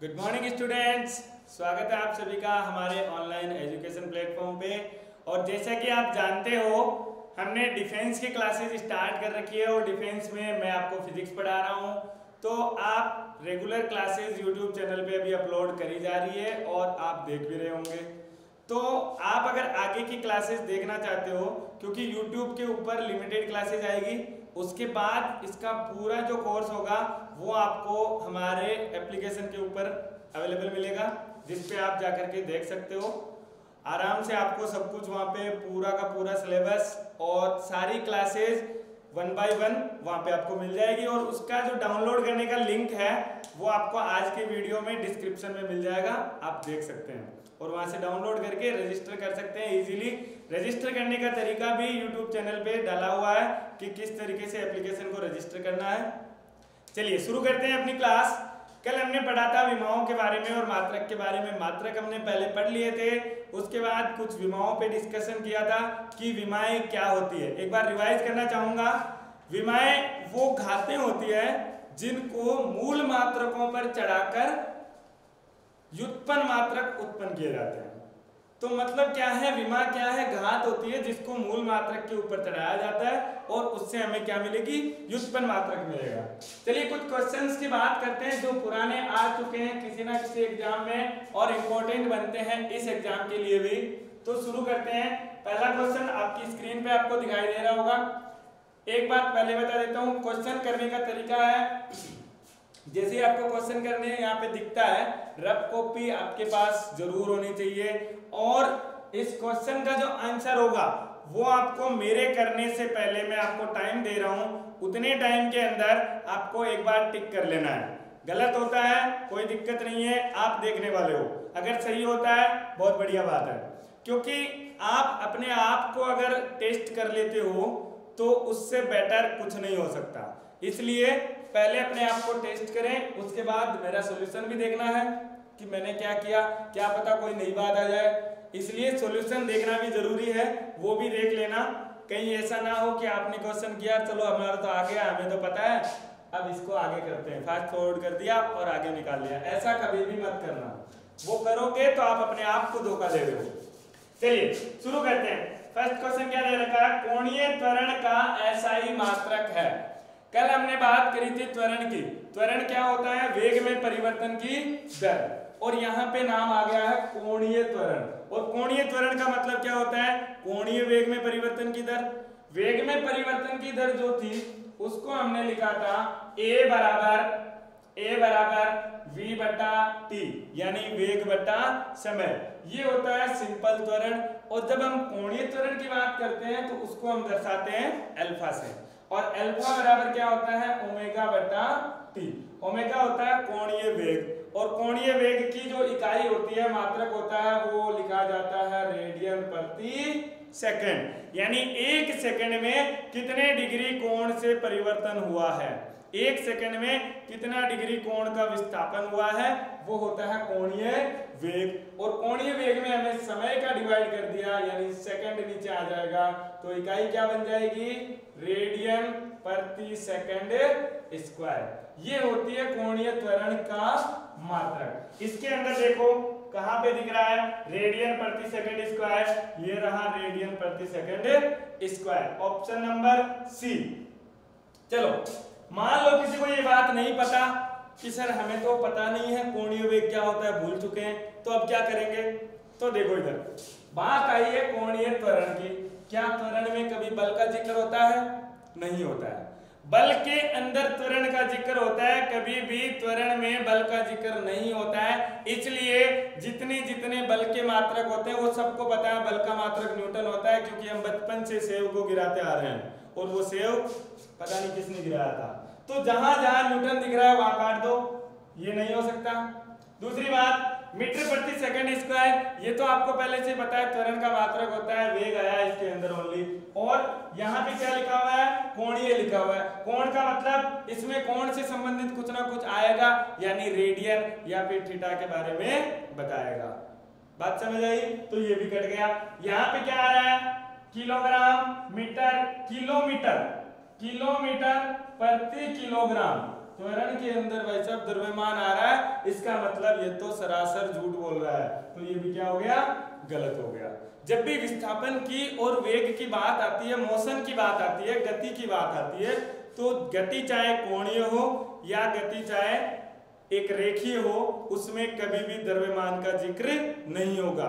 Good morning students, स्वागत है आप सभी का हमारे ऑनलाइन एजुकेशन प्लेटफॉर्म पे। और जैसा कि आप जानते हो, हमने डिफेंस की क्लासेस स्टार्ट कर रखी है और डिफेंस में मैं आपको फिजिक्स पढ़ा रहा हूँ। तो आप रेगुलर क्लासेस यूट्यूब चैनल पे अभी अपलोड करी जा रही है और आप देख भी रहे होंगे। तो आप अगर आगे की क्लासेस देखना चाहते हो, क्योंकि यूट्यूब के ऊपर लिमिटेड क्लासेस आएगी, उसके बाद इसका पूरा जो कोर्स होगा वो आपको हमारे एप्लीकेशन के ऊपर अवेलेबल मिलेगा, जिस पे आप जाकर के देख सकते हो। आराम से आपको सब कुछ वहाँ पे पूरा का पूरा सिलेबस और सारी क्लासेस 1 बाय 1 वहाँ पे आपको मिल जाएगी। और उसका जो डाउनलोड करने का लिंक है वो आपको आज के वीडियो में डिस्क्रिप्शन में मिल जाएगा, आप देख सकते हैं और वहाँ से डाउनलोड करके रजिस्टर कर सकते हैं इजीली। रजिस्टर करने का तरीका भी यूट्यूब चैनल पे डाला हुआ है कि किस तरीके से एप्लीकेशन को रजिस्टर करना है। चलिए शुरू करते हैं अपनी क्लास। कल हमने पढ़ा था विमाओं के बारे में और मात्रक के बारे में। मात्रक हमने पहले पढ़ लिए थे, उसके बाद कुछ विमाओं पे डिस्कशन किया था कि विमाएं क्या होती है। एक बार रिवाइज करना चाहूंगा। विमाएं वो घातें होती है जिनको मूल मात्रकों पर चढ़ाकर व्युत्पन्न मात्रक उत्पन्न किए जाते हैं। तो मतलब क्या है, विमा क्या है? घात होती है जिसको मूल मात्रक के ऊपर चढ़ाया जाता है और उससे हमें क्या मिलेगी? व्युत्पन्न मात्रक मिलेगा। चलिए कुछ क्वेश्चंस की बात करते हैं जो पुराने आ चुके हैं किसी ना किसी एग्जाम में और इम्पोर्टेंट बनते हैं इस एग्जाम के लिए भी। तो शुरू करते हैं। पहला क्वेश्चन आपकी स्क्रीन पे आपको दिखाई दे रहा होगा। एक बात पहले बता देता हूँ, क्वेश्चन करने का तरीका है, जैसे आपको क्वेश्चन करने यहाँ पे दिखता है, रफ कॉपी आपके पास जरूर होनी चाहिए और इस क्वेश्चन का जो आंसर होगा वो आपको मेरे करने से पहले, मैं आपको टाइम दे रहा हूँ, उतने टाइम के अंदर आपको एक बार टिक कर लेना है। गलत होता है कोई दिक्कत नहीं है, आप देखने वाले हो। अगर सही होता है बहुत बढ़िया बात है, क्योंकि आप अपने आप को अगर टेस्ट कर लेते हो तो उससे बेटर कुछ नहीं हो सकता। इसलिए पहले अपने आप को टेस्ट करें, उसके बाद मेरा सॉल्यूशन भी देखना है कि मैंने क्या किया, क्या पता कोई नई बात आ जाए। इसलिए सॉल्यूशन देखना भी जरूरी है, वो भी देख लेना। कहीं ऐसा ना हो कि आपने क्वेश्चन किया, चलो हमारा तो आ गया, हमें तो पता है, अब इसको आगे करते हैं, फास्ट फॉरवर्ड कर दिया और आगे निकाल लिया। ऐसा कभी भी मत करना, वो करोगे तो आप अपने आप को धोखा दे रहे हो। चलिए शुरू करते हैं। फर्स्ट क्वेश्चन क्या दे रखा है? कोणीय त्वरण का एसआई मात्रक है। कल हमने बात करी थी त्वरण की। त्वरण क्या होता है? वेग में परिवर्तन की दर। और यहाँ पे नाम आ गया है कोणीय त्वरण। और कोणीय त्वरण का मतलब क्या होता है? कोणीय वेग में परिवर्तन की दर। वेग में परिवर्तन की दर जो थी उसको हमने लिखा था a बराबर v बटा t, यानी वेग बटा समय। ये होता है सिंपल त्वरण। और जब हम कोणीय त्वरण की बात करते हैं तो उसको हम दर्शाते हैं अल्फा से। और अल्फा बराबर क्या होता है? ओमेगा बटा टी। ओमेगा होता है कोणीय वेग और कोणीय वेग की जो इकाई होती है, मात्रक होता है, वो लिखा जाता है रेडियन प्रति सेकंड। यानी एक सेकंड में कितने डिग्री कोण से परिवर्तन हुआ है, एक सेकंड में कितना डिग्री कोण का विस्थापन हुआ है, वो होता है कोणीय वेग। और कोणीय वेग में हमें समय का डिवाइड कर दिया, यानी सेकंड नीचे आ जाएगा, तो इकाई क्या बन जाएगी? रेडियन प्रति सेकंड स्क्वायर। ये होती है कोणीय त्वरण का मात्रक। इसके अंदर देखो कहां पे दिख रहा है? रेडियन प्रति सेकंड स्क्वायर। ये रहा रेडियन प्रति second square, option number C. चलो मान लो किसी को ये बात नहीं पता कि सर हमें तो पता नहीं है कोणीय वेग क्या होता है, भूल चुके हैं, तो अब क्या करेंगे? तो देखो इधर बात आई है कोणीय त्वरण की। क्या त्वरण में कभी बल का जिक्र होता है? नहीं होता है। बल के अंदर त्वरण का जिक्र होता है, कभी भी त्वरण में बल का जिक्र नहीं होता है। इसलिए जितने बल के मात्रक होते हैं वो सबको पता है, बल का मात्रक न्यूटन होता है, क्योंकि हम बचपन से सेव को गिराते आ रहे हैं और वो सेव पता नहीं किसने गिराया था। तो जहां जहां न्यूटन दिख रहा है वहां काट दो, ये नहीं हो सकता। दूसरी बात, मीटर प्रति सेकंड स्क्वायर, ये तो आपको पहले से पता है, त्वरण का मात्रक होता है, वेग आया इसके अंदर ओनली। और यहाँ पे क्या लिखा हुआ है? कोणीय लिखा हुआ है। कोण का मतलब इसमें कोण से संबंधित कुछ ना कुछ आएगा, यानी रेडियन या फिर थीटा के बारे में बताएगा। बात समझ आई? तो ये भी कट गया। यहाँ पे क्या आ रहा है? किलोग्राम, मीटर, किलोमीटर, किलोमीटर प्रति किलोग्राम। त्वरण के अंदर भाई साहब द्रव्यमान आ रहा है, इसका मतलब ये तो सरासर झूठ बोल रहा है, तो ये भी क्या हो गया, गलत हो गया। जब भी विस्थापन की और वेग की बात आती है, मोशन की बात आती है, गति की बात आती है, तो गति चाहे कोणीय हो या गति चाहे एक रेखीय हो, उसमें कभी भी द्रव्यमान का जिक्र नहीं होगा।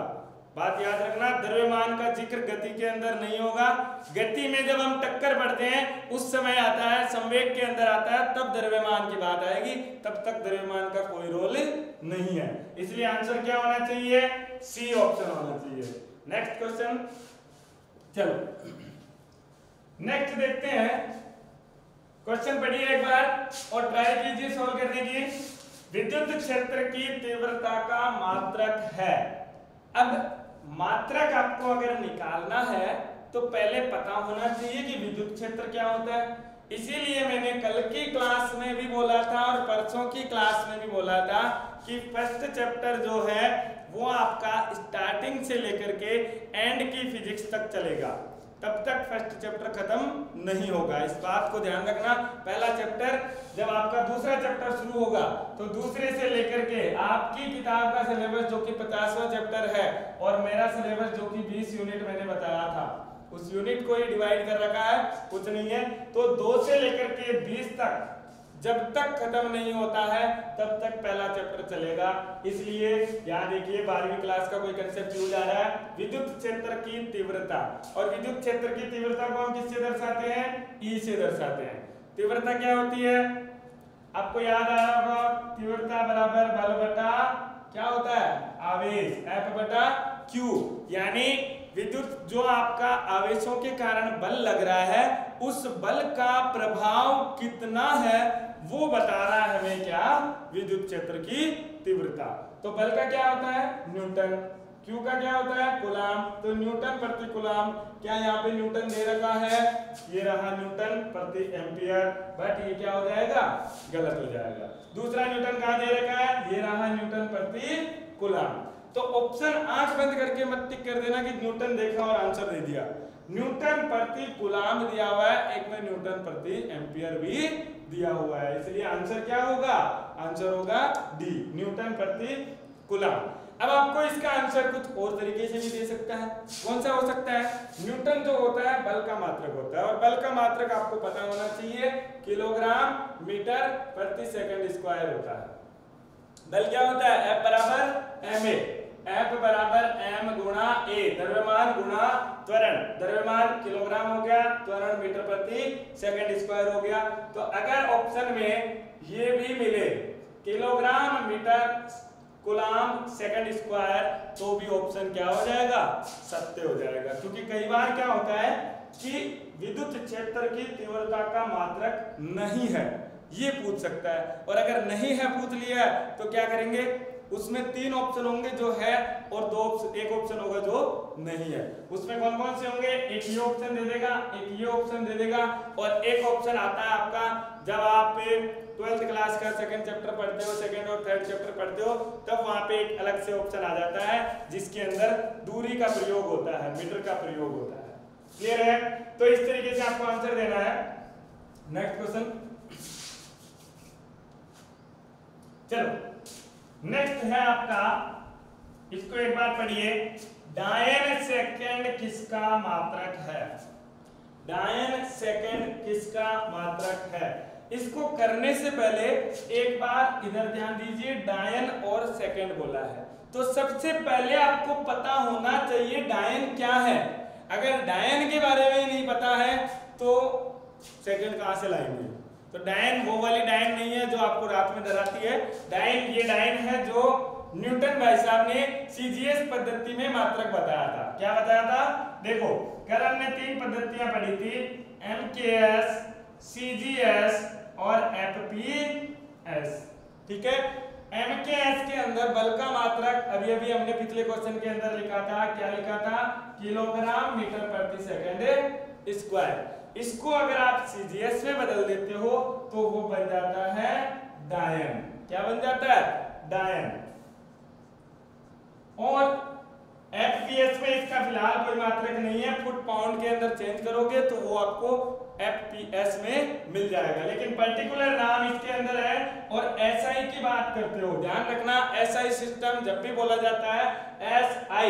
बात याद रखना, द्रव्यमान का जिक्र गति के अंदर नहीं होगा। गति में जब हम टक्कर बढ़ते हैं उस समय आता है, संवेग के अंदर आता है, तब द्रव्यमान की बात आएगी, तब तक द्रव्यमान का कोई रोल नहीं है। इसलिए आंसर क्या होना चाहिए, सी ऑप्शन होना चाहिए। नेक्स्ट क्वेश्चन, चलो नेक्स्ट देखते हैं। क्वेश्चन पढ़िए एक बार और ट्राई कीजिए सॉल्व करने की। विद्युत क्षेत्र की तीव्रता का मात्रक है। अब मात्रक आपको अगर निकालना है तो पहले पता होना चाहिए कि विद्युत क्षेत्र क्या होता है। इसीलिए मैंने कल की क्लास में भी बोला था और परसों की क्लास में भी बोला था कि फर्स्ट चैप्टर जो है वो आपका स्टार्टिंग से लेकर के एंड की फिजिक्स तक चलेगा, तब तक फर्स्ट चैप्टर खत्म नहीं होगा। इस बात को ध्यान रखना। पहला चैप्टर जब आपका दूसरा चैप्टर शुरू होगा तो दूसरे से लेकर के आपकी किताब का सिलेबस जो कि 50वां चैप्टर है और मेरा सिलेबस जो कि 20 यूनिट मैंने बताया था, उस यूनिट को ही डिवाइड कर रखा है, कुछ नहीं है। तो 2 से लेकर के 20 तक जब तक खत्म नहीं होता है तब तक पहला चैप्टर चलेगा। इसलिए यहाँ देखिए 12वीं क्लास का कोई कंसेप्ट यूज आ रहा है, विद्युत क्षेत्र की तीव्रता। और विद्युत क्षेत्र की तीव्रता को हम किससे दर्शाते हैं, ई से दर्शाते हैं। तीव्रता क्या होती है, आपको याद आ रहा होगा, तीव्रता बराबर बल बटा क्या होता है, आवेश, F बटा Q। यानी विद्युत जो आपका आवेशों के कारण बल लग रहा है, उस बल का प्रभाव कितना है वो बता रहा है हमें क्या, विद्युत क्षेत्र की तीव्रता। तो बल का क्या होता है, न्यूटन। Q का क्या होता है, कूलाम। तो न्यूटन प्रति कूलाम, क्या यहाँ पे न्यूटन दे रखा है, ये रहा न्यूटन प्रति एम्पियर, बट ये क्या हो जाएगा, गलत हो जाएगा। दूसरा न्यूटन कहाँ दे रखा है, ये रहा न्यूटन प्रति कूलाम। तो ऑप्शन आंख बंद करके मत टिक कर देना कि न्यूटन देखा और आंसर दे दिया। न्यूटन प्रति कूलाम दिया हुआ है, एक में न्यूटन प्रति एम्पियर भी दिया हुआ है। इसलिए आंसर क्या होगा, आंसर होगा डी, न्यूटन प्रति कूलाम। अब आपको इसका आंसर कुछ और तरीके से भी दे सकता है। कौन सा हो सकता है, न्यूटन जो होता है बल का मात्रक होता है, और बल का मात्रक आपको पता होना चाहिए किलोग्राम मीटर प्रति सेकंड स्क्वायर होता है। बल क्या होता है, F बराबर ma, F बराबर m गुणा a, द्रव्यमान गुणा त्वरण। द्रव्यमान किलोग्राम हो गया, त्वरण मीटर प्रति सेकंड स्क्वायर हो गया। तो अगर ऑप्शन में ये भी मिले kilogram metre coulomb second square, तो भी ऑप्शन क्या हो जाएगा, सत्य हो जाएगा। क्योंकि कई बार क्या होता है कि विद्युत क्षेत्र की तीव्रता का मात्रक नहीं है, ये पूछ सकता है। और अगर नहीं है पूछ लिया तो क्या करेंगे, उसमें 3 ऑप्शन होंगे जो है और एक ऑप्शन होगा जो नहीं है। उसमें कौन कौन से होंगे, एक ये ऑप्शन दे देगा, एक ये ऑप्शन दे देगा, और एक ऑप्शन आता है आपका जब आप 12th क्लास का सेकंड चैप्टर पढ़ते हो, सेकंड और थर्ड चैप्टर पढ़ते हो, तब वहां पे एक अलग से ऑप्शन आ जाता है जिसके अंदर दूरी का प्रयोग होता है, मीटर का प्रयोग होता है। क्लियर है, तो इस तरीके से आपको आंसर देना है। नेक्स्ट क्वेश्चन, चलो नेक्स्ट है आपका, इसको एक बार पढ़िए। डायन सेकंड किसका मात्रक है, डायन सेकंड किसका मात्रक है। इसको करने से पहले एक बार इधर ध्यान दीजिए, डायन और सेकंड बोला है, तो सबसे पहले आपको पता होना चाहिए डायन क्या है। अगर डायन के बारे में नहीं पता है तो सेकंड कहां से लाएंगे। तो डायन वो वाली डायन नहीं है जो आपको रात में डराती है। डायन ये डायन है जो न्यूटन भाई साहब ने सीजीएस पद्धति में मात्रक बताया था। क्या बताया था, देखो कल हमने 3 पद्धतियां पढ़ी थी, एमकेएस, सीजीएस और एफपीएस। ठीक है, एमकेएस के अंदर बल का मात्रक अभी अभी हमने पिछले क्वेश्चन के अंदर लिखा था, क्या लिखा था, किलोग्राम मीटर प्रति सेकंड स्क्वायर। इसको अगर आप सीजीएस में बदल देते हो तो वो बन जाता है डायन। क्या बन जाता है, डायन। और FPS में इसका फिलहाल कोई मात्रक नहीं है, फुट पाउंड के अंदर चेंज करोगे तो वो आपको FPS में मिल जाएगा, लेकिन पर्टिकुलर नाम इसके अंदर है। और SI की बात करते हो, ध्यान रखना SI सिस्टम जब भी बोला जाता है, SI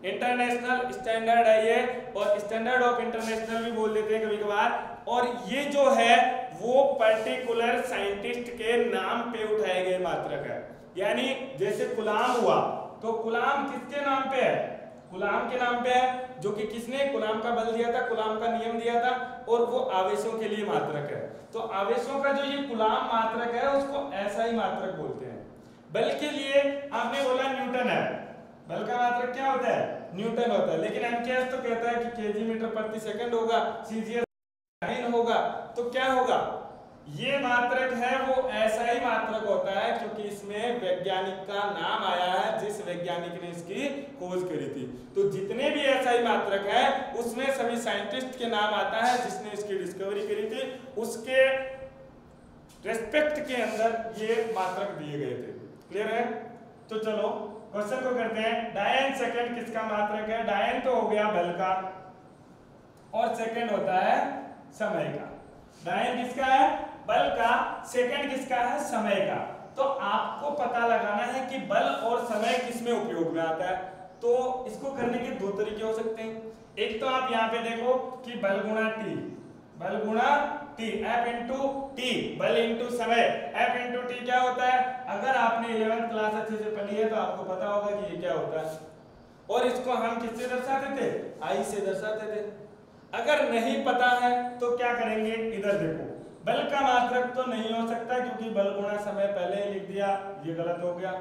इंटरनेशनल स्टैंडर्ड है ये, और स्टैंडर्ड ऑफ इंटरनेशनल भी बोल देते हैं कभी कभार। और ये जो है वो पर्टिकुलर साइंटिस्ट के नाम पे उठाए गए मात्रक है। यानी जैसे गुलाम हुआ तो गुलाम किसके नाम पे है? गुलाम के नाम पे है, जो कि किसने गुलाम का बल दिया था, गुलाम का नियम दिया था, और वो आवेशों के लिए मात्रक है। तो आवेशों का जो ये गुलाम मात्रक है उसको SI मात्रक बोलते हैं। बल के लिए आपने बोला न्यूटन है, बल का मात्रक क्या होता है? न्यूटन होता है, लेकिन MKS तो कहता है कि kg मीटर प्रति सेकंड होगा, CGS डाइन होगा। तो क्या होगा? ये मात्रक है वो SI मात्रक होता है, क्योंकि इसमें वैज्ञानिक का नाम आया है जिस वैज्ञानिक ने इसकी खोज करी थी। तो जितने भी SI मात्रक है उसमें सभी साइंटिस्ट के नाम आता है जिसने इसकी डिस्कवरी करी थी, उसके रेस्पेक्ट के अंदर ये मात्रक दिए गए थे। क्लियर है? तो चलो क्वेश्चन को करते हैं। डायन सेकंड किसका मात्रक है? डायन तो हो गया बल का, और सेकंड होता है समय का। डायन किसका है? बल का। सेकंड किसका है? समय का। तो आपको पता लगाना है कि बल और समय किस में उपयोग में आता है। तो इसको करने के दो तरीके हो सकते हैं। एक तो आप यहाँ पे देखो कि बल गुणा टी, बल गुणा टी, F इंटू टी, बल इंटू समय, F इंटू टी क्या होता है? अगर आपने 11th क्लास अच्छे से पढ़ी है तो आपको पता होगा कि ये क्या होता है। और इसको हम किससे दर्शाते थे? I से दर्शाते थे। अगर नहीं पता है तो क्या करेंगे? इधर देखो, बल का मात्रक तो नहीं हो सकता क्योंकि बल गुणा समय पहले ही लिख दिया, ये गलत हो गया।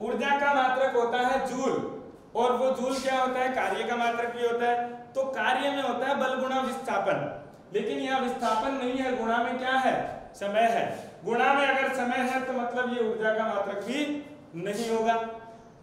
ऊर्जा का मात्रक होता है जूल, और वो जूल क्या होता है? कार्य का मात्रक भी होता है। तो कार्य में होता है बल गुणा विस्थापन, लेकिन यहाँ विस्थापन नहीं है, गुणा में क्या है? समय है। गुणा में अगर समय है तो मतलब ये ऊर्जा का मात्रक भी नहीं होगा।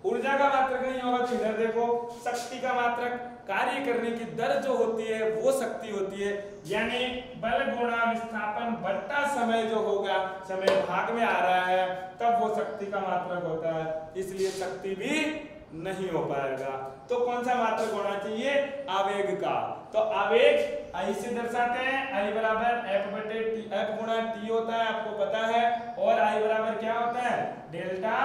ऊर्जा का मात्रक नहीं होगा तो इधर देखो, शक्ति का मात्रक, कार्य करने की दर जो होती है वो शक्ति होती है। यानी बल गुणा विस्थापन बट्टा समय जो होगा, समय भाग में आ रहा है, तब वो शक्ति का मात्रक होता है, इसलिए शक्ति भी नहीं हो पाएगा। तो कौन सा मात्रक होना चाहिए? आवेग का। तो आवेग I से दर्शाते हैं, I बराबर F बटे टी, F गुणा टी होता है, आपको पता है। और I बराबर क्या होता है? Delta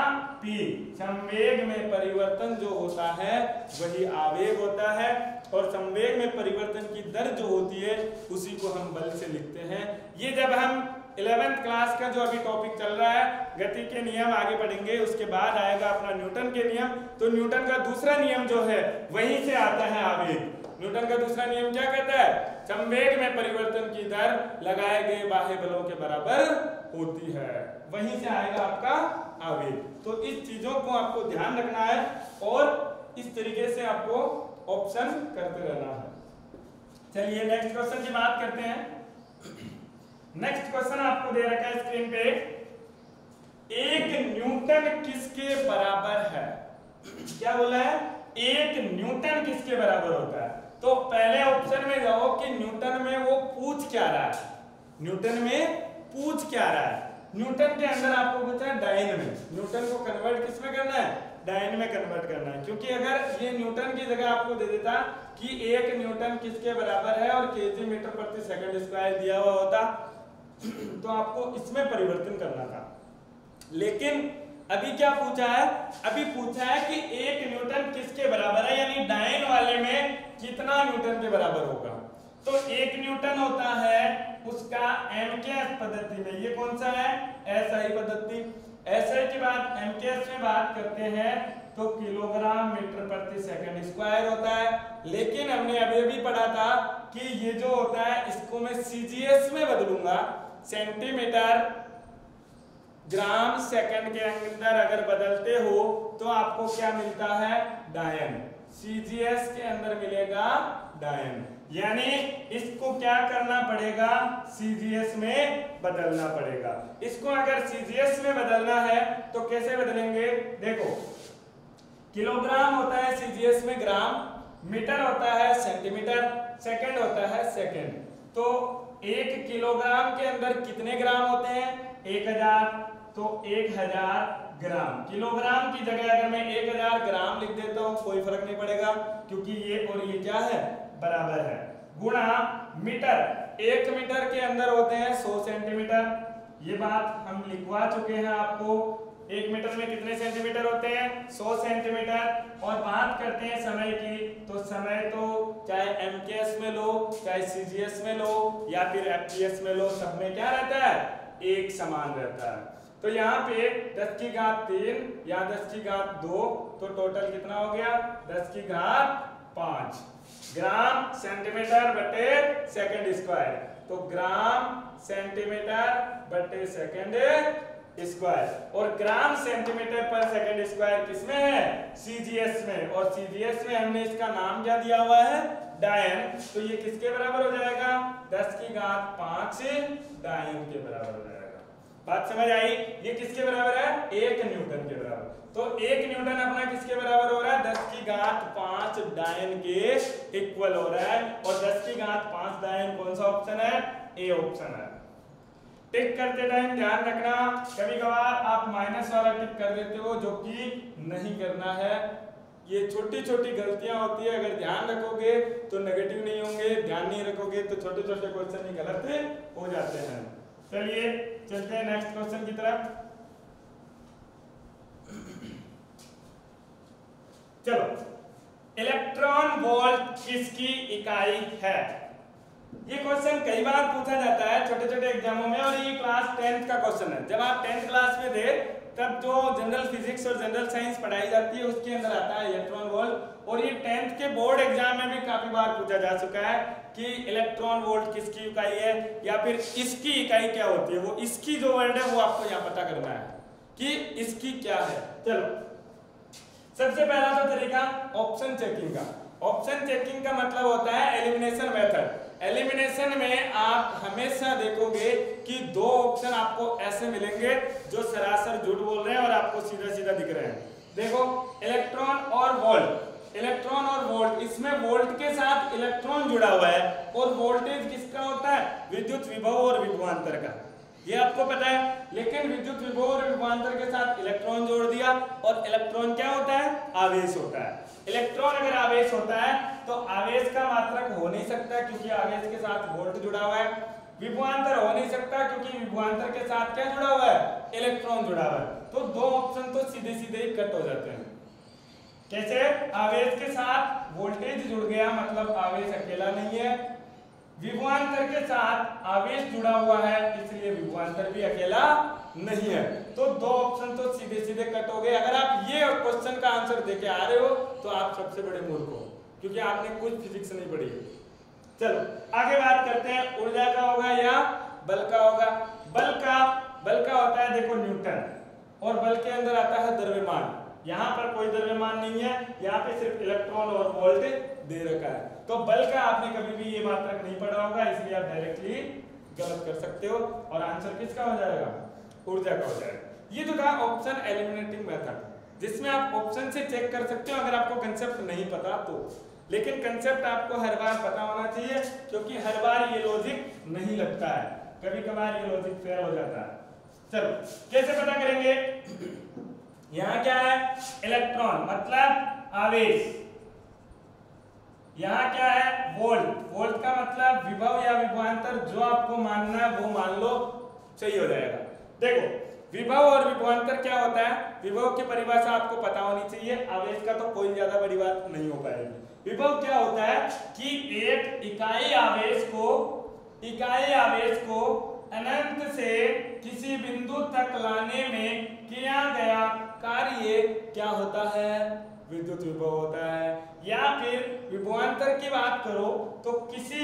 P। संवेग में परिवर्तन जो होता है वही आवेग होता है, और संवेग में परिवर्तन की दर जो होती है उसी को हम बल से लिखते हैं। ये जब हम 11th क्लास का जो अभी टॉपिक चल रहा है, गति के नियम आगे पढ़ेंगे, उसके बाद आएगा अपना न्यूटन के नियम। तो न्यूटन का दूसरा नियम जो है वहीं से आता है आवेग। न्यूटन का दूसरा नियम क्या कहता है? संवेग में परिवर्तन की दर लगाए गए बाह्य बलों के बराबर होती है, वहीं से आएगा आपका आवेग। तो इस चीजों को आपको ध्यान रखना है और इस तरीके से आपको ऑप्शन करते रहना है। चलिए नेक्स्ट क्वेश्चन की बात करते हैं। नेक्स्ट क्वेश्चन आपको दे रखा है स्क्रीन पे, एक न्यूटन किसके बराबर है? क्या बोला है? एक न्यूटन किसके बराबर होता है? तो पहले ऑप्शन में जाओ कि न्यूटन में वो पूछ क्या रहा है, न्यूटन में पूछ क्या रहा है। न्यूटन के अंदर आपको पूछा है डायन में, न्यूटन को कन्वर्ट किस में करना है? डायन में कन्वर्ट करना है। क्योंकि अगर ये न्यूटन की जगह आपको दे देता कि एक न्यूटन किसके बराबर है और केजी मीटर प्रति सेकंड स्क्वायर दिया हुआ होता तो आपको इसमें परिवर्तन करना था। लेकिन अभी क्या पूछा है? अभी पूछा है कि एक न्यूटन किसके बराबर है, यानी डायन वाले में कितना न्यूटन के बराबर होगा। तो एक न्यूटन होता है उसका MKS पद्धति में, ये कौन सा है? SI पद्धति। SI की बात MKS में बात करते हैं तो किलोग्राम मीटर प्रति सेकंड स्क्वायर होता है। लेकिन हमने अभी अभी पढ़ा था कि ये जो होता है इसको मैं CGS में बदलूंगा, सेंटीमीटर ग्राम सेकंड के अंदर अगर बदलते हो तो आपको क्या मिलता है? डायन। CGS के अंदर मिलेगा डायन, यानी इसको क्या करना पड़ेगा? CGS में बदलना पड़ेगा। इसको अगर CGS में बदलना है तो कैसे बदलेंगे? देखो, किलोग्राम होता है CGS में ग्राम, मीटर होता है सेंटीमीटर, सेकंड होता है सेकंड। तो 1 किलोग्राम के अंदर कितने ग्राम होते हैं? 1000। तो 1000 ग्राम। किलोग्राम की जगह अगर मैं 1000 ग्राम लिख देता हूं कोई फर्क नहीं पड़ेगा, क्योंकि ये और ये क्या है, बराबर है। गुणा मीटर, 1 मीटर के अंदर होते हैं 100 सेंटीमीटर। ये बात हम लिखवा चुके हैं आपको। 1 मीटर में कितने सेंटीमीटर होते हैं, 100 सेंटीमीटर। और बात करते हैं समय की, तो समय तो चाहे एमकेएस में लो, चाहे सीजीएस में लो, या फिर एफपीएस में लो, सब में क्या रहता है, एक समान रहता है। तो यहाँ पे 10 की घात 3 या 10 की घात 2, तो टोटल कितना हो गया, 10 की घात 5 ग्राम सेंटीमीटर बटे सेकंड स्क्वायर। तो ग्राम सेंटीमीटर बटे सेकंड स्क्वायर। और ग्राम सेंटीमीटर पर सेकंड स्क्वायर किसमें है, सीजीएस में। और सीजीएस में हमने इसका नाम क्या दिया हुआ है, डायन। तो ये किसके बराबर हो जाएगा, 10 की घात 5 डायन के बराबर हो जाएगा। बात समझ आई, ये किसके बराबर है, 1 न्यूटन के बराबर। तो 1 न्यूटन अपना किसके बराबर हो रहा है, 10 की घात 5 डायन के इक्वल हो रहा है। और 10 की घात 5 डायन कौन सा ऑप्शन है, ए ऑप्शन है। टिक करते टाइम ध्यान रखना, कभी कभार आप माइनस वाला टिक कर देते हो, जो कि नहीं करना है। ये छोटी छोटी गलतियां होती है, अगर ध्यान रखोगे तो नेगेटिव नहीं होंगे, ध्यान नहीं रखोगे तो छोटे छोटे क्वेश्चन ही गलत हो जाते हैं। चलिए चलते हैं नेक्स्ट क्वेश्चन की तरफ। चलो, इलेक्ट्रॉन वोल्ट किसकी इकाई है। ये क्वेश्चन कई बार पूछा जाता है छोटे छोटे एग्जामों में, और ये क्लास 10th का क्वेश्चन है। जब आप 10th क्लास में थे तब जो जनरल फिजिक्स और जनरल साइंस पढ़ाई जाती है उसके अंदर आता है इलेक्ट्रॉन वोल्ट। और ये 10th के बोर्ड एग्जाम में भी काफी बार पूछा जा चुका है कि इलेक्ट्रॉन वोल्ट किसकी इकाई है, या फिर इसकी इकाई क्या होती है। वो इसकी जो वर्ड है वो आपको यहाँ पता करना है कि इसकी क्या है। चलो, सबसे पहला तो तरीका ऑप्शन चेकिंग का। ऑप्शन चेकिंग का मतलब होता है एलिमिनेशन मेथड। एलिमिनेशन में आप हमेशा देखोगे कि 2 ऑप्शन आपको ऐसे मिलेंगे जो सरासर झूठ बोल रहे हैं और आपको सीधा सीधा दिख रहे हैं। देखो, इलेक्ट्रॉन और वोल्ट, इलेक्ट्रॉन और वोल्ट, इसमें वोल्ट के साथ इलेक्ट्रॉन जुड़ा हुआ है। और वोल्टेज किसका होता है, विद्युत विभव और विभवांतर का, ये आपको पता है। लेकिन विद्युत विभव और विभवांतर के साथ इलेक्ट्रॉन जोड़ दिया, और इलेक्ट्रॉन क्या होता है, आवेश होता है। इलेक्ट्रॉन अगर आवेश होता है तो आवेश का मात्रक हो नहीं सकता, क्योंकि आवेश के साथ वोल्ट जुड़ा हुआ है। विभवांतर हो नहीं सकता, क्योंकि विभवांतर के साथ क्या जुड़ा हुआ है, इलेक्ट्रॉन जुड़ा हुआ है। तो 2 ऑप्शन तो सीधे सीधे ही कट हो जाते हैं। कैसे, आवेश के साथ वोल्टेज जुड़ गया, मतलब आवेश अकेला नहीं है। विभवांतर के साथ आवेश जुड़ा हुआ है, इसलिए विभवांतर भी अकेला नहीं है। तो 2 ऑप्शन तो सीधे सीधे कट हो गए। अगर आप ये क्वेश्चन का आंसर देके आ रहे हो तो आप सबसे बड़े मूर्ख हो, क्योंकि आपने कुछ फिजिक्स नहीं पढ़ी। चलो आगे बात करते हैं, ऊर्जा का होगा या बल का होगा। बल का होता है, देखो, न्यूटन। और बल के अंदर आता है द्रव्यमान। यहाँ पर कोई द्रव्यमान नहीं है, यहाँ पे सिर्फ इलेक्ट्रॉन और वोल्ट दे रखा है। तो बल का आपने कभी भी ये मात्रक नहीं पढ़ा होगा, इसलिए आप डायरेक्टली गलत कर सकते हो। और आंसर किसका हो जाएगा, ऊर्जा का हो जाएगा। ये तो था ऑप्शन एलिमिनेटिंग मेथड, जिसमें आप ऑप्शन से चेक कर सकते हो अगर आपको कंसेप्ट नहीं पता तो। लेकिन कंसेप्ट आपको हर बार पता होना चाहिए, क्योंकि हर बार ये लॉजिक नहीं लगता है, कभी कभार ये लॉजिक फेल हो जाता है। चलो कैसे पता करेंगे, यहाँ क्या है, इलेक्ट्रॉन मतलब आवेश। यहाँ क्या है, वोल्ट। वोल्ट का मतलब विभव या विभवांतर, जो आपको मानना है वो मान लो, सही हो जाएगा। देखो, विभव और विभवांतर क्या होता है, विभव की परिभाषा आपको पता होनी चाहिए। आवेश का तो कोई ज्यादा बड़ी बात नहीं हो पाएगी। विभव क्या होता है कि एक इकाई आवेश को अनंत से किसी बिंदु तक लाने में किया गया कार्य क्या होता है, विद्युत विभव होता है। या फिर विभवांतर की बात करो तो किसी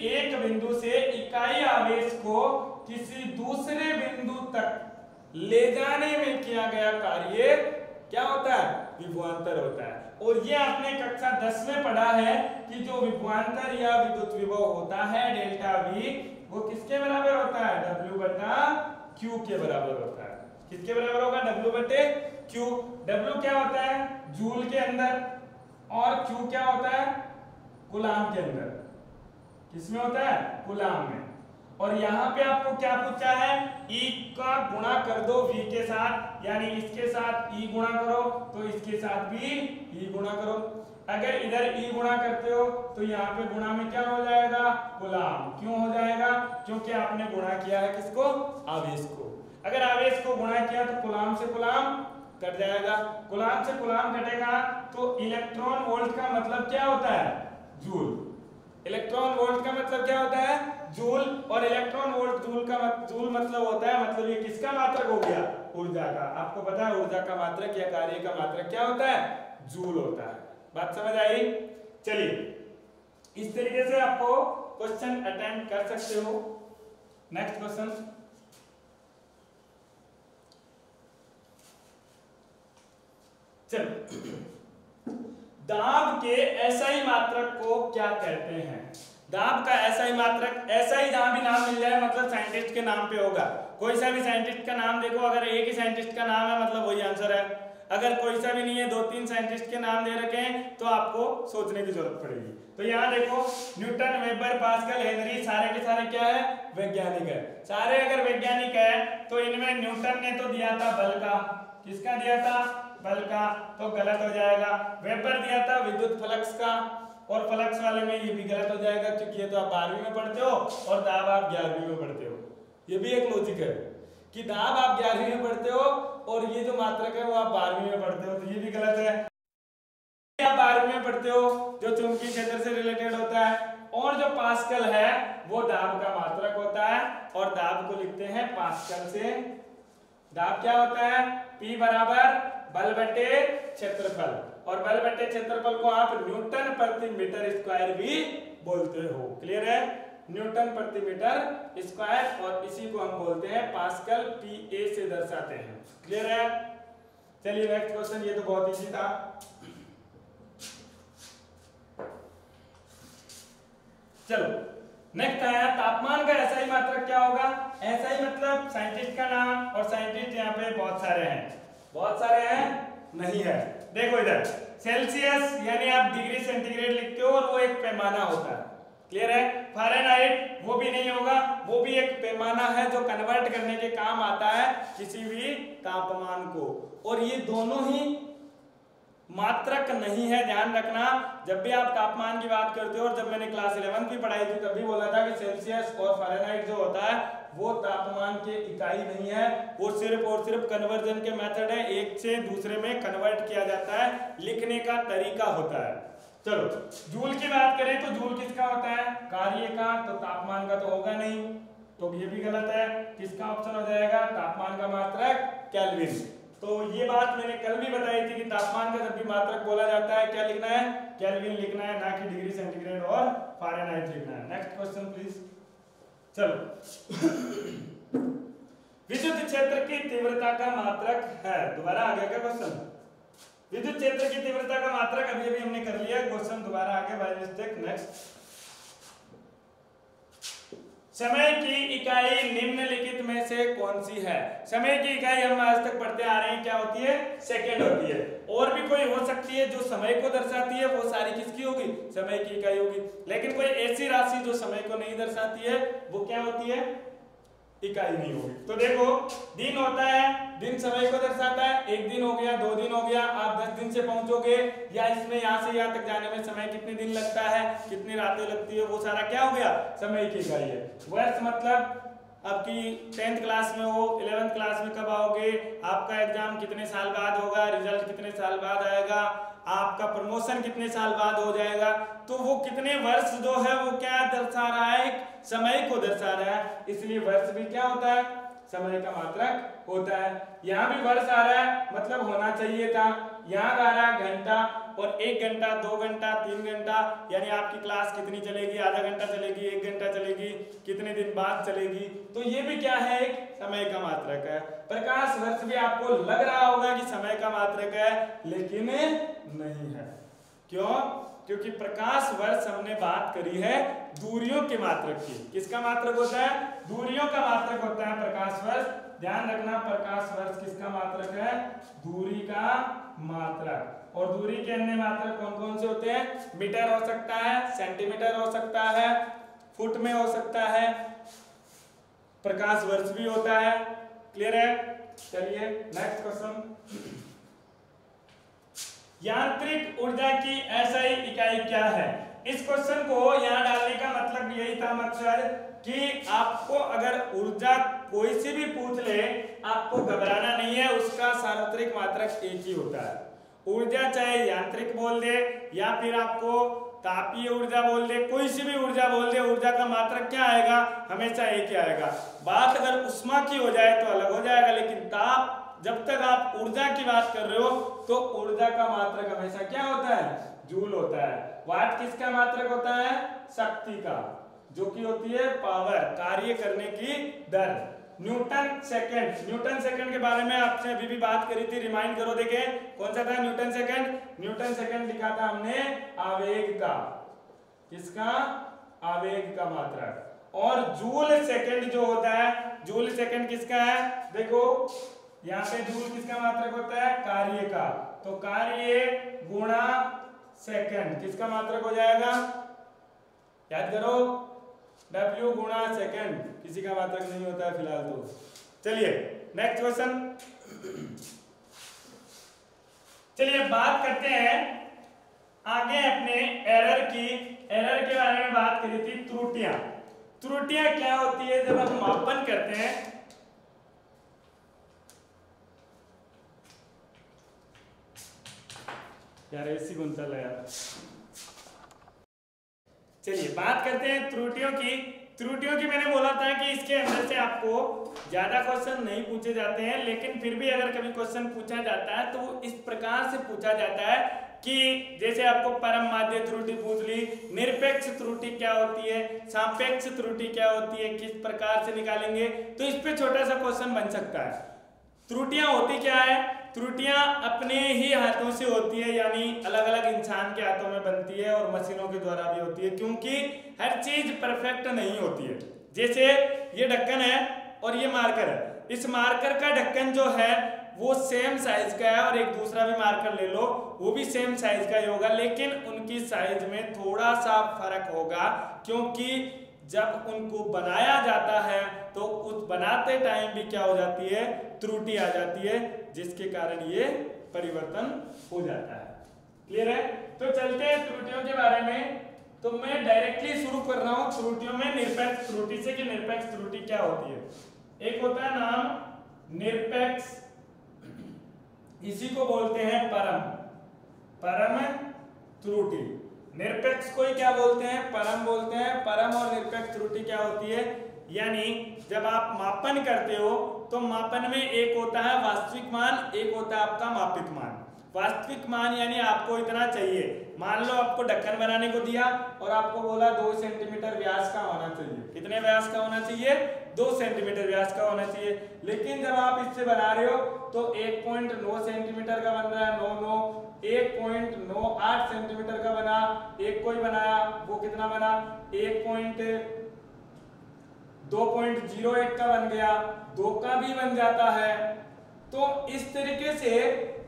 एक बिंदु से इकाई आवेश को किसी दूसरे बिंदु तक ले जाने में किया गया कार्य क्या होता है, विभवांतर होता है। और ये आपने कक्षा 10 में पढ़ा है कि जो विभवांतर या विद्युत विभव होता है डेल्टा V, वो किसके बराबर होता है, W बटा Q के बराबर होता है। किसके बराबर होगा, W बटे Q। W क्या होता है, जूल के अंदर, और Q क्या होता है, कूलाम के अंदर। किसमें होता है, कूलाम में। और यहाँ पे आपको क्या पूछा है, ई का गुणा कर दो v के साथ, यानी इसके साथ e गुणा करो तो इसके साथ भी e गुणा करो। अगर इधर e गुणा करते हो तो यहाँ पे गुणा में क्या हो जाएगा, कूलाम। क्यों हो जाएगा, क्योंकि आपने गुणा किया है किसको, आवेश को। अगर आवेश को गुणा किया तो कूलाम से कूलाम कट जाएगा, कूलाम से कूलाम कटेगा तो इलेक्ट्रॉन वोल्ट का मतलब क्या होता है, जूल। इलेक्ट्रॉन वोल्ट का मतलब क्या होता है, जूल। और इलेक्ट्रॉन वोल्ट जूल मतलब होता है, मतलब ये किसका मात्रक हो गया, ऊर्जा का। आपको पता है ऊर्जा का मात्रक या कार्य का मात्रक क्या होता है, जूल होता है। बात समझ आई। चलिए इस तरीके से आपको क्वेश्चन अटेम्प्ट कर सकते हो। नेक्स्ट क्वेश्चन, चलो दाब के एसआई मात्रक को क्या कहते हैं। दाब का एसआई मात्रक, एसआई जहां भी नाम मिल जाए मतलब साइंटिस्ट के नाम पे होगा। कोई सा भी साइंटिस्ट का नाम देखो, अगर एक ही साइंटिस्ट का नाम है मतलब वही आंसर है। अगर कोई सा भी नहीं है, 2-3 साइंटिस्ट के नाम दे रखे हैं तो आपको सोचने की जरूरत पड़ेगी। तो यहाँ देखो न्यूटन, वेबर, पास्कल, हेनरी, सारे के सारे क्या है, वैज्ञानिक है। सारे अगर वैज्ञानिक है तो इनमें न्यूटन ने तो दिया था बल का, किसका दिया था, बल का, तो गलत हो जाएगा। वेबर दिया था विद्युत फ्लक्स का, और फ्लक्स वाले में ये भी गलत हो जाएगा क्योंकि ये तो आप 12वीं में पढ़ते हो और दाब आप 11वीं में पढ़ते हो। ये भी एक लॉजिक है कि दाब आप 11वीं में पढ़ते हो और ये जो मात्रक है वो आप 12वीं में पढ़ते हो, तो ये भी गलत है। आप 12वीं में पढ़ते हो जो चुंबकीय क्षेत्र से रिलेटेड होता है, और जो पास्कल है वो दाब का मात्रक होता है, और दाब को लिखते हैं पास्कल से। दाब क्या होता है, P बराबर बल बटे क्षेत्रफल, और बल बटे क्षेत्रफल को आप न्यूटन प्रति मीटर स्क्वायर भी बोलते हो। क्लियर है, न्यूटन प्रति मीटर स्क्वायर, और इसी को हम बोलते हैं पास्कल, PA से दर्शाते हैं। क्लियर है। चलिए नेक्स्ट क्वेश्चन, ये तो बहुत इजी था। चलो नेक्स्ट आया तापमान का एसआई मात्रक क्या होगा। एसआई मतलब साइंटिस्ट का नाम, और साइंटिस्ट यहाँ पे बहुत सारे हैं, बहुत सारे हैं नहीं है। देखो इधर सेल्सियस यानी आप डिग्री सेंटीग्रेड लिखते हो और वो एक पैमाना होता है। क्लियर है। फ़ारेनहाइट वो भी नहीं होगा, वो भी एक पैमाना है जो कन्वर्ट करने के काम आता है किसी भी तापमान को, और ये दोनों ही मात्रक नहीं है, ध्यान रखना। जब भी आप तापमान की बात करते हो, और जब मैंने क्लास 11 की पढ़ाई थी तब भी बोला था कि सेल्सियस और फ़ारेनहाइट जो होता है वो तापमान के इकाई नहीं है, वो सिर्फ और सिर्फ कन्वर्जन के मेथड है, एक से दूसरे में कन्वर्ट किया जाता है, लिखने का तरीका होता है। चलो जूल की बात करें तो जूल किसका होता है, कार्य का, तो तापमान का तो होगा नहीं, तो ये भी गलत है। किसका ऑप्शन हो जाएगा, तापमान का मात्रक केल्विन। तो ये बात मैंने कल भी बताई थी कि तापमान का जब भी मात्रक बोला जाता है क्या लिखना है, केल्विन लिखना है, ना कि डिग्री सेंटीग्रेड और फ़ारेनहाइट लिखना है। Next question please. चलो विद्युत क्षेत्र की तीव्रता का मात्रक है, दोबारा आ गया क्या क्वेश्चन, विद्युत क्षेत्र की तीव्रता का मात्रक अभी अभी हमने कर लिया, क्वेश्चन दोबारा आ गया बाय मिस्टेक। नेक्स्ट, समय की इकाई निम्नलिखित में से कौन सी है। समय की इकाई हम आज तक पढ़ते आ रहे हैं, क्या होती है, सेकंड होती है। और भी कोई हो सकती है जो समय को दर्शाती है, वो सारी किसकी होगी, समय की इकाई होगी। लेकिन कोई ऐसी राशि जो समय को नहीं दर्शाती है वो क्या होती है, इकाई नहीं होगी। तो देखो दिन होता है, दिन समय को दर्शाता है, एक दिन हो गया, 2 दिन हो गया, आप 10 दिन से पहुंचोगे, या इसमें यहाँ से यहाँ तक जाने में समय कितने दिन लगता है, कितनी रातें लगती है, वो सारा क्या हो गया, समय की इकाई है। वर्ष मतलब आपकी 10th क्लास में हो, 11th क्लास में कब आओगे, आपका एग्जाम कितने साल बाद होगा, रिजल्ट कितने साल बाद आएगा, आपका प्रमोशन कितने साल बाद हो जाएगा, तो वो कितने वर्ष जो है वो क्या दर्शा रहा है, समय को दर्शा रहा है। इसलिए वर्ष भी क्या होता है, समय का मात्रक होता है। यहाँ भी वर्ष आ रहा है मतलब होना चाहिए था, यहाँ आ रहा है घंटा, और 1 घंटा, 2 घंटा, 3 घंटा, यानी आपकी क्लास कितनी चलेगी, आधा घंटा चलेगी, 1 घंटा चलेगी, कितने दिन बाद चलेगी, तो ये भी क्या है, एक समय का मात्रक है। प्रकाश वर्ष भी आपको लग रहा होगा कि समय का मात्रक है, लेकिन नहीं है। क्यों, क्योंकि प्रकाश वर्ष हमने बात करी है दूरियों के मात्रक की। किसका मात्रक होता है, दूरियों का मात्रक होता है प्रकाश वर्ष। ध्यान रखना, प्रकाश वर्ष किसका मात्रक है, दूरी का मात्रक। और दूरी के अन्य मात्रक कौन कौन से होते हैं, मीटर हो सकता है, सेंटीमीटर हो सकता है, फुट में हो सकता है, प्रकाश वर्ष भी होता है। क्लियर है? चलिए नेक्स्ट क्वेश्चन, यांत्रिक ऊर्जा की एसआई इकाई क्या है? इस क्वेश्चन को यहाँ डालने का मतलब यही था मकसद कि आपको अगर ऊर्जा कोई से भी पूछ ले, आपको घबराना नहीं है, उसका सार्वत्रिक मात्रक एक ही होता है। ऊर्जा चाहे यांत्रिक बोल दे या फिर आपको तापीय ऊर्जा बोल दे, कोई सी भी ऊर्जा बोल दे, ऊर्जा का मात्रक क्या आएगा? हमेशा एक ही आएगा। बात अगर उष्मा की हो जाए तो अलग हो जाएगा, लेकिन ताप, जब तक आप ऊर्जा की बात कर रहे हो तो ऊर्जा का मात्रक हमेशा क्या होता है? जूल होता है। वाट किसका मात्रक होता है? शक्ति का, जो कि होती है पावर, कार्य करने की दर। न्यूटन सेकंड, न्यूटन सेकंड के बारे में आपसे अभी भी बात करी थी, रिमाइंड करो। देखे कौन सा था न्यूटन सेकंड? न्यूटन सेकंड लिखा था हमने आवेग का, किसका? आवेग का मात्रक। और जूल सेकंड जो होता है, जूल सेकंड किसका है? देखो यहाँ पे जूल किसका मात्रक होता है? कार्य का। तो कार्य गुणा सेकंड किसका मात्रक हो जाएगा? याद करो, W गुणा सेकंड, किसी का मात्रक नहीं होता है फिलहाल तो। चलिए नेक्स्ट क्वेश्चन, चलिए बात करते हैं आगे अपने एरर की। एरर के बारे में बात करी थी, त्रुटियां। त्रुटियां क्या होती है? जब हम मापन करते हैं, यार ऐसी कौन सा लगा। चलिए बात करते हैं त्रुटियों की। त्रुटियों की मैंने बोला था कि इसके अंदर से आपको ज्यादा क्वेश्चन नहीं पूछे जाते हैं, लेकिन फिर भी अगर कभी क्वेश्चन पूछा जाता है तो इस प्रकार से पूछा जाता है कि जैसे आपको परम माध्य त्रुटि पूछ ली, निरपेक्ष त्रुटि क्या होती है, सापेक्ष त्रुटि क्या होती है, किस प्रकार से निकालेंगे, तो इस पे छोटा सा क्वेश्चन बन सकता है। त्रुटियां होती क्या है? त्रुटियां अपने ही हाथों से होती है, यानी अलग अलग इंसान के हाथों में बनती है और मशीनों के द्वारा भी होती है, क्योंकि हर चीज परफेक्ट नहीं होती है। जैसे ये ढक्कन है और ये मार्कर है, इस मार्कर का ढक्कन जो है वो सेम साइज का है और एक दूसरा भी मार्कर ले लो वो भी सेम साइज का ही होगा, लेकिन उनकी साइज में थोड़ा सा फर्क होगा, क्योंकि जब उनको बनाया जाता है तो उस बनाते टाइम भी क्या हो जाती है? त्रुटि आ जाती है, जिसके कारण ये परिवर्तन हो जाता है। क्लियर है? तो चलते हैं त्रुटियों के बारे में। तो मैं डायरेक्टली शुरू कर रहा हूं त्रुटियों में निरपेक्ष त्रुटि से कि निरपेक्ष त्रुटि क्या होती है। एक होता है नाम निरपेक्ष, इसी को बोलते हैं परम, परम त्रुटि। निरपेक्ष को ही क्या बोलते हैं? परम बोलते हैं। परम और निरपेक्ष त्रुटि क्या होती है? यानी जब आप मापन करते हो तो मापन में एक होता है वास्तविक मान, एक होता है आपका मापित मान। वास्तविक मान यानी आपको इतना चाहिए, मान लो आपको ढक्कन बनाने को दिया और आपको बोला 2 सेंटीमीटर व्यास का होना चाहिए। कितने व्यास का होना चाहिए? 2 सेंटीमीटर व्यास का होना चाहिए। लेकिन जब आप इससे बना रहे हो तो 1.9 सेंटीमीटर का बन रहा है, 1.98 सेंटीमीटर का बना, एक कोई बनाया वो कितना बना? 2.01 का बन गया, 2 का भी बन जाता है। तो इस तरीके से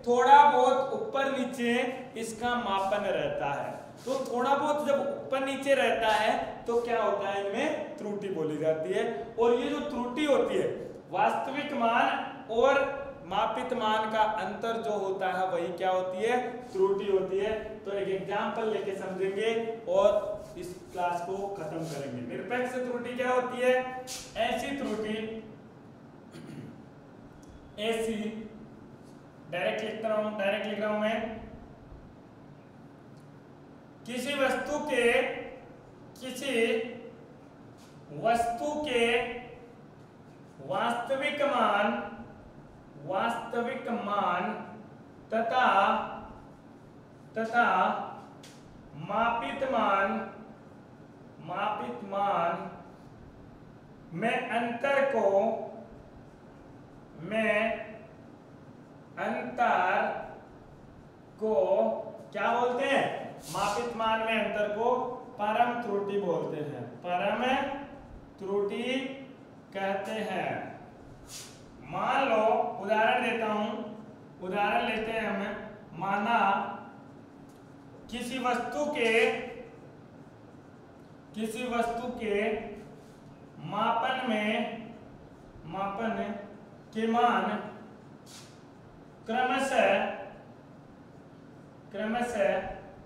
थोड़ा बहुत ऊपर नीचे इसका मापन रहता है। तो थोड़ा बहुत जब ऊपर नीचे रहता है तो क्या होता है? इनमें त्रुटि बोली जाती है। और ये जो त्रुटि होती है, वास्तविक मान और मापित मान का अंतर जो होता है वही क्या होती है? त्रुटि होती है। तो एक एग्जांपल लेके समझेंगे और इस क्लास को खत्म करेंगे। निरपेक्ष त्रुटि क्या होती है? ऐसी त्रुटि, ऐसी डायरेक्ट लिख रहा हूं मैं, किसी वस्तु के वास्तविक मान तथा मापित मान में अंतर को क्या बोलते हैं? मापित मान में अंतर को परम त्रुटि बोलते हैं, परम त्रुटि कहते हैं। मान लो उदाहरण देता हूं, उदाहरण लेते हैं हम, माना किसी वस्तु के मापन में मापन के मान क्रमशः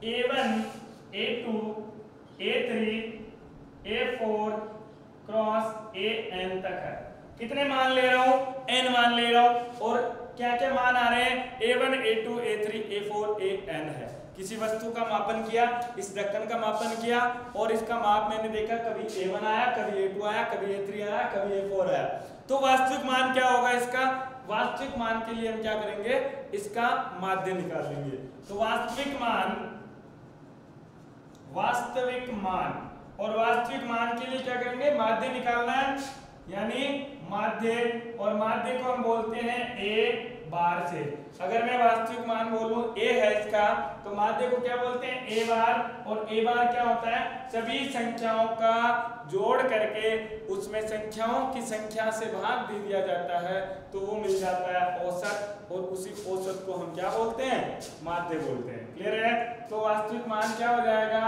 A1 A2 A3 A4 cross AN तक है। कितने मान ले रहा हूं? n मान ले रहा हूं। और क्या क्या मान आ रहे हैं? A1 A2 A3 A4 AN है। किसी वस्तु का मापन किया, इस ढक्कन का मापन किया और इसका माप मैंने देखा, कभी A1 आया, कभी A2 आया, कभी A3 आया, कभी A4 आया। तो वास्तविक मान क्या होगा इसका? वास्तविक मान के लिए हम क्या करेंगे? इसका माध्य निकाल लेंगे। तो वास्तविक मान के लिए क्या करेंगे? माध्य निकालना है, यानी माध्य, और माध्य को हम बोलते हैं A बार से। अगर मैं वास्तविक मान बोलूं A है इसका, तो माध्य को क्या बोलते हैं? A बार। और A बार क्या होता है? सभी संख्याओं का जोड़ करके उसमें संख्याओं की संख्या से भाग दे दिया जाता है, तो वो मिल जाता है औसत, और उसी औसत को हम क्या बोलते हैं? माध्य बोलते हैं। क्लियर है? तो वास्तविक मान क्या हो जाएगा?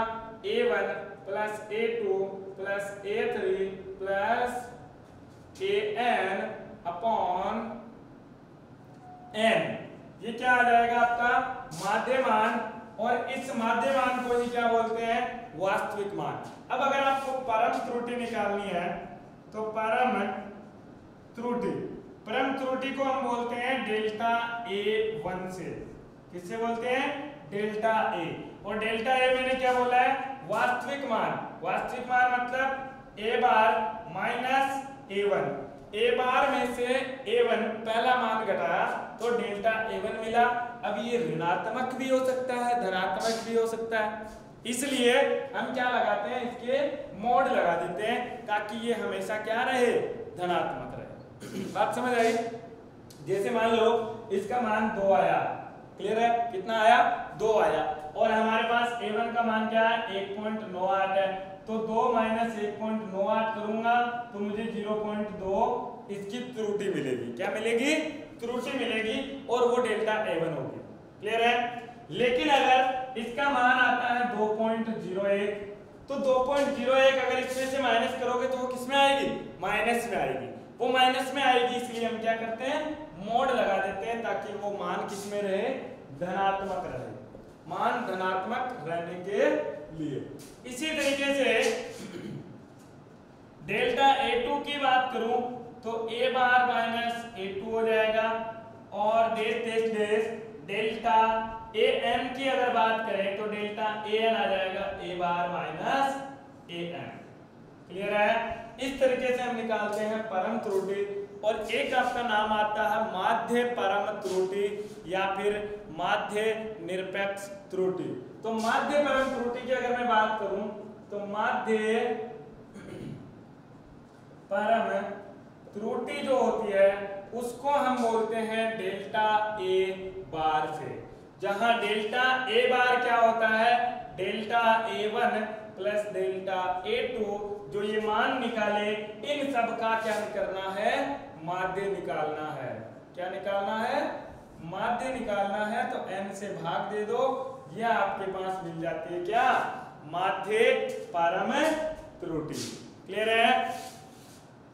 A1 plus A2 plus A3 plus AN upon n। ये क्या आ जाएगा? आपका माध्य मान। और इस माध्य मान को ही क्या बोलते हैं? वास्तविक मान। अब अगर आपको परम त्रुटि निकालनी है, तो परम त्रुटि को हम बोलते हैं डेल्टा A1 से। किससे बोलते हैं? Delta A। और डेल्टा A मैंने क्या बोला है? वास्तविक मान। वास्तविक मान मतलब A bar minus A1। A बार में से A1 पहला मान घटाया तो डेल्टा A1 मिला। अब ये ऋणात्मक भी हो सकता है, धनात्मक भी हो सकता है, इसलिए हम क्या लगाते हैं? इसके मोड लगा देते हैं, ताकि ये हमेशा क्या रहे? धनात्मक रहे। बात समझ आई? जैसे मान लो इसका मान 2 आया। क्लियर है? कितना आया? 2 आया। और हमारे पास A1 का मान क्या है? 1.98 है। तो 2 माइनस 1.98 करूंगा तो मुझे 0.2 इसकी त्रुटि मिलेगी। क्या मिलेगी? त्रुटि मिलेगी, और वो डेल्टा A1 होगी। क्लियर है? लेकिन अगर इसका मान आता है 2.01, तो 2.01 अगर इसमें से माइनस करोगे तो वो किसमें आएगी? माइनस में आएगी। वो माइनस में आएगी, इसलिए हम क्या करते हैं? मोड लगा देते हैं, ताकि वो मान किसमें रहे? धनात्मक रहे। मान धनात्मक रहने के लिए। इसी तरीके से डेल्टा A2 की बात करूं तो A बार माइनस A2 हो जाएगा। और डेल्टा AN की अगर बात करें तो डेल्टा AN आ जाएगा A bar minus AN। Clear है? इस तरीके से हम निकालते हैं परम त्रुटि। और एक आपका नाम आता है माध्य परम त्रुटि या फिर माध्य निरपेक्ष त्रुटि। तो माध्य परम त्रुटि की अगर मैं बात करूं तो माध्य परम त्रुटि जो होती है उसको हम बोलते हैं डेल्टा A बार से। जहां डेल्टा A बार क्या होता है? Delta A1 plus delta A2, जो ये मान निकाले, इन सब का क्या करना है? माध्य निकालना है। क्या निकालना है? माध्य निकालना है। तो n से भाग दे दो, यह आपके पास मिल जाती है क्या? माध्य परम त्रुटि। क्लियर है?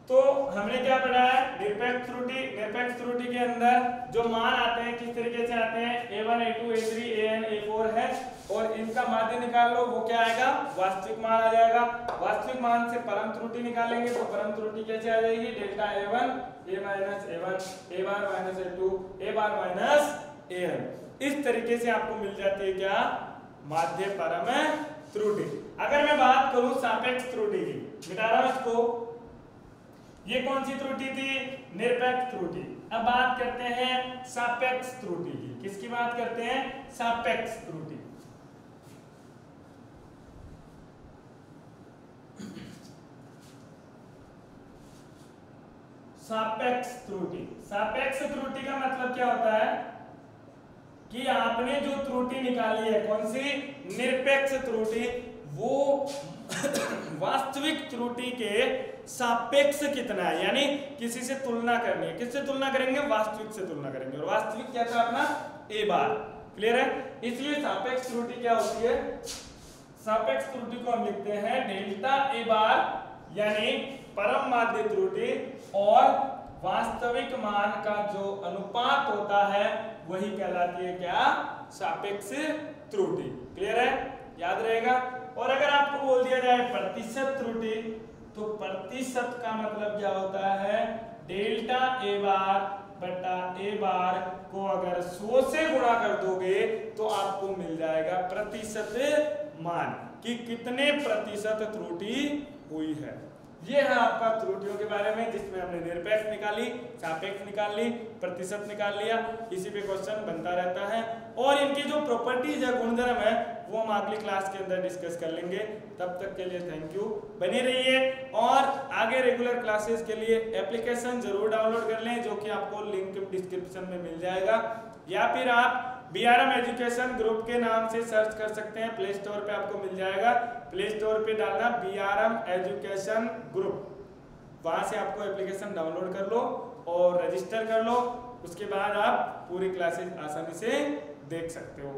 तो हमने क्या पढ़ा है? निरपेक्ष त्रुटि। निरपेक्ष त्रुटि के अंदर जो मान आते हैं किस तरीके से आते हैं? A1 A2 A3 AN A4 है, और इनका माध्य निकाल लो, वो क्या आएगा? वास्तविक मान आ जाएगा। वास्तविक मान से परम त्रुटि निकालेंगे तो परम त्रुटि कैसे आ जाएगी? Delta A1 A minus A1 A bar minus A2 A bar minus AN। इस तरीके से आपको मिल जाती है क्या? माध्य परम त्रुटि। अगर मैं बात करूं सापेक्ष त्रुटि की, मिटा रहा हूं इसको। ये कौन सी त्रुटि थी? निरपेक्ष त्रुटि। अब बात करते हैं सापेक्ष त्रुटि की। किसकी बात करते हैं? सापेक्ष त्रुटि। सापेक्ष त्रुटि। सापेक्ष त्रुटि का मतलब क्या होता है कि आपने जो त्रुटि निकाली है, कौन सी? निरपेक्ष त्रुटि, वो वास्तविक त्रुटि के सापेक्ष कितना है, यानी किसी से तुलना करनी है। किससे तुलना करेंगे? वास्तविक से तुलना करेंगे। और वास्तविक क्या था अपना? A bar. क्लियर है? इसलिए सापेक्ष त्रुटि क्या होती है? सापेक्ष त्रुटि को हम लिखते हैं डेल्टा A बार, यानी परम माध्य त्रुटि, और वास्तविक मान का जो अनुपात होता है वही कहलाती है क्या? सापेक्ष त्रुटि। क्लियर है? याद रहेगा। और अगर आपको बोल दिया जाए प्रतिशत त्रुटि, तो प्रतिशत का मतलब क्या होता है? डेल्टा ए बार बटा ए बार को अगर 100 से गुणा कर दोगे तो आपको मिल जाएगा प्रतिशत मान कि कितने प्रतिशत त्रुटि हुई है। ये है आपका त्रुटियों के बारे में, जिसमें हमने निरपेक्ष निकाली, सापेक्ष निकाल ली, प्रतिशत निकाल लिया। इसी पे क्वेश्चन बनता रहता है। और इनकी जो प्रॉपर्टीज है, गुणधर्म है, वो हम अगली क्लास के अंदर डिस्कस कर लेंगे। तब तक के लिए थैंक यू, बने रहिए। और आगे रेगुलर क्लासेस के लिए एप्लीकेशन जरूर डाउनलोड कर लें, जो कि आपको लिंक डिस्क्रिप्शन में मिल जाएगा, या फिर आप BRM एजुकेशन ग्रुप के नाम से सर्च कर सकते हैं। प्ले स्टोर पे आपको मिल जाएगा। प्ले स्टोर पे डालना BRM एजुकेशन ग्रुप, वहां से आपको एप्लीकेशन डाउनलोड कर लो और रजिस्टर कर लो। उसके बाद आप पूरी क्लासेस आसानी से देख सकते हो।